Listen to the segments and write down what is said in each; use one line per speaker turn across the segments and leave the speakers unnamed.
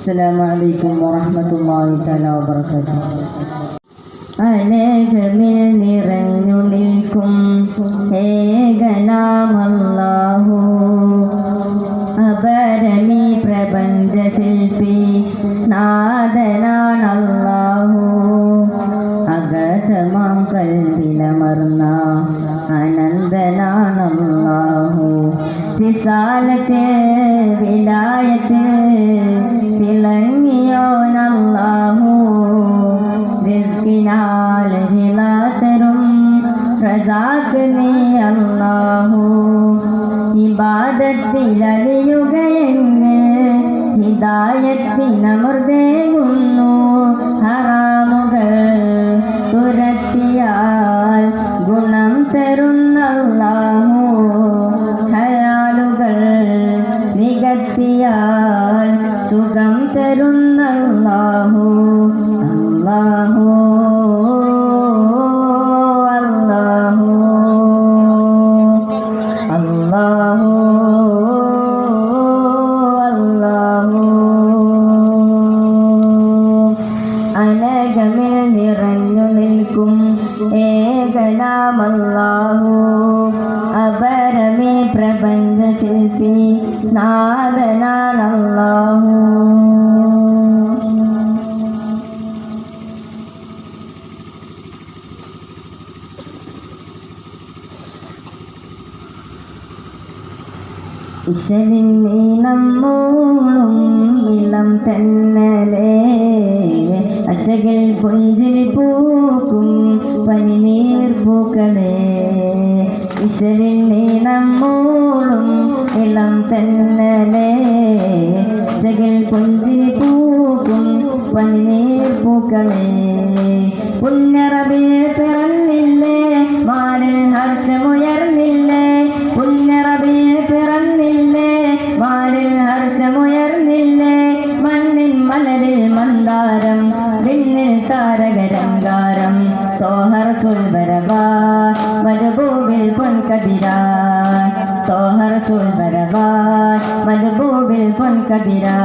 അസ്സലാമു അലൈക്കും വറഹ്മത്തുള്ളാഹി തആല വബറകാതുഹു. അനേകമിൽ നിറഞ്ഞു നിൽക്കും ഏകനാമല്ലാഹു, അപരമീ പ്രപഞ്ച ശില്പി നാഥനാണല്ലാഹു. അഗതമാം കൽവിലമർന്ന അനന്തനാണല്ലാഹു. റിസാലത്ത് വിലായത്ത് തിളങ്ങിയോനല്ലാഹു. റിസ്കിനാൽ ഹിലാത്തരും റസാഖ് നീ അല്ലാഹു. ഇബാദത്തിലലിയുകയെന്ന് ഹിദായത്തിനമൃതേകുന്നു. ഹറാമുകൾ തുരത്തിയാൽ ഗുണം തരുന്നല്ലാഹു. ഹലാലുകൾ നികത്തിയാൽ സുഖം തരുന്നല്ലാഹു. അല്ലാഹു അല്ലാഹു അല്ലാഹു അല്ലാഹു. അനേകമിൽ നിറഞ്ഞു നിൽക്കും ഏകനാമല്ലാഹു, അപരമേ പ്രപഞ്ച ശില്പി നാഥനാണല്ലാഹു. ഇശലിൻ നീളം മൂളും ഇളം തന്നലേ, അശകിൽ പുഞ്ചിരി പൂക്കും പനിനീർ പൂക്കളേ. ഇശലിൻ നീളം മൂളും ഇളം തന്നലേ, അശകിൽ പുഞ്ചിരി പൂക്കും പനിനീർ പൂക്കളേ. പുണ്യറബിയെ പിറന്നില്ലേ, മാനിൽ ഹർഷമുയർന്നില്ലേ. പുണ്യറബിയെ പിറന്നില്ലേ, മാനിൽ ഹർഷമുയർന്നില്ലേ. മണ്ണിൻ മലരിൽ മന്ദാരം, വിണ്ണിൽ താരകരംഗാരം. തോഹർ സുൽബരവാ മരുഭൂവിൽ പൊൻകതിരാ. തോഹർ സുൽബരവാ മരുഭൂവിൽ പൊൻകതിരാ.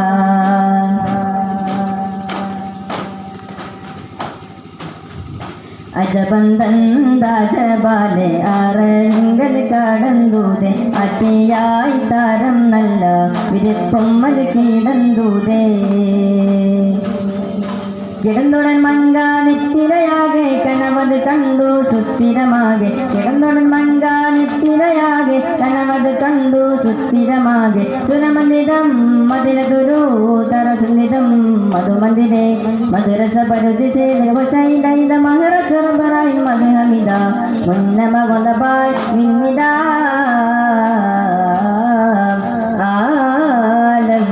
അജബന്തന്താജബാലെ ആറങ്കൽ കാടന്തൂതേ. അട്ടിയായി താരം നല്ല വിരിപ്പൊമ്മൽ കീടന്തൂതേ. കിടന്നുടൻ മങ്കാനിത്തിരയാകെ കനമത് കണ്ടു സുസ്ഥിരമാകെ. കിടന്നുടൻ മങ്കാനിത്തിരയാകെ കനമത് കണ്ടു സുസ്ഥിരമാകെ. സുരമന്ദിരം മതിരതുരു തരസുന്ദിതം മധുമന്ദിരേ. മധുരസ പരുതിസേല മഹരസറബറായി മധുഹമിത മുന്നമ വലബായ് നിന്നിട. ആലം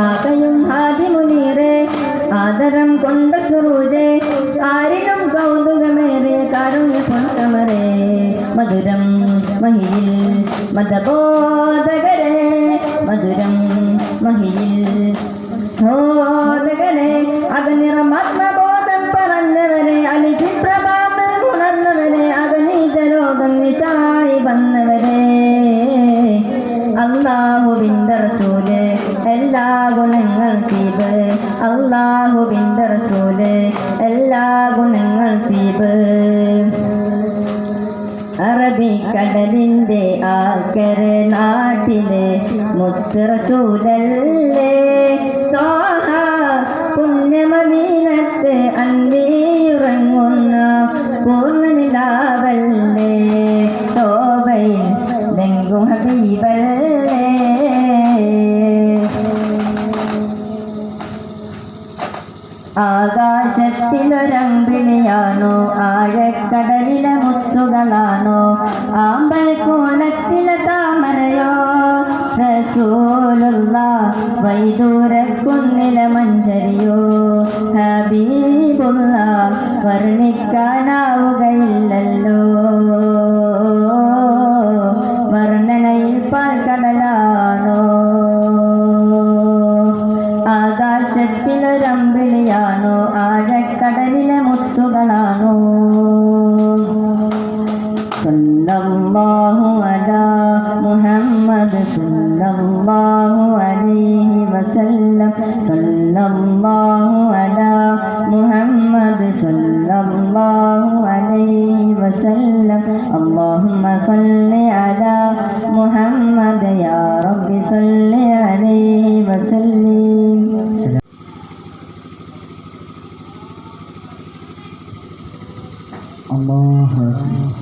ആകയും ഹാദിമുനീറേ, ആദരം കൊണ്ട സുരൂജേ. ആരിലും കൗതുകമേറെ കാരുണ്യ പൊൻകമരേ. മധുരം മഹിയിൽ മതബോധകരേ, മധുരം മഹിയിൽ ബോധകരേ. അകനിറമാത്മബോധം പറഞ്ഞവരെ, അലിചിപ്രഭാമ ഉണർന്നവരെ, അകനീത രോഗം നിശായി വന്നവരെ. അല്ലാഹുവിൻ്റെ റസൂല് എല്ലാ ഗുണങ്ങൾ തീബ്. അല്ലാഹുവിൻ്റെ റസൂല് എല്ലാ ഗുണങ്ങൾ തീബ്. അറബിക്കടലിൻ്റെ ആക്കരെ നാട്ടിലെ മുത്ത് റസൂലല്ലേ. ത്വാഹ പുണ്യമദീനത്ത് അന്തിയുറങ്ങുന്ന പൂർണ്ണനിലാവല്ലേ. ശോഭയിൽ ദെങ്കും ഹബീബല്ലേ. ആകാശത്തിലൊരമ്പിളിയാണോ, ആഴക്കടലിലെ മുത്തുകളാണോ, ആമ്പൽ കോണത്തിലെ താമരയോ. റസൂലുള്ളാഹ് വൈദൂരക്കുന്നിലെ മഞ്ചരിയോ. ഹബീബുള്ളാഹ് വർണ്ണിക്കാനാവുകയില്ലല്ലോ. വർണ്ണനയിൽ പാൽക്കടലാണോ. ആകാശത്തിലൊരമ്പിളിയാണോ, ആഴക്കടലിലെ മുത്തുകളാണോ. സല്ലല്ലാഹു അലാ മുഹമ്മദ് സല്ലല്ലാഹു അലൈഹി വസല്ലം. സല്ലല്ലാഹു الله عليه وسلم اللهم صل على محمد يا رب صل عليه وسلم الله أكبر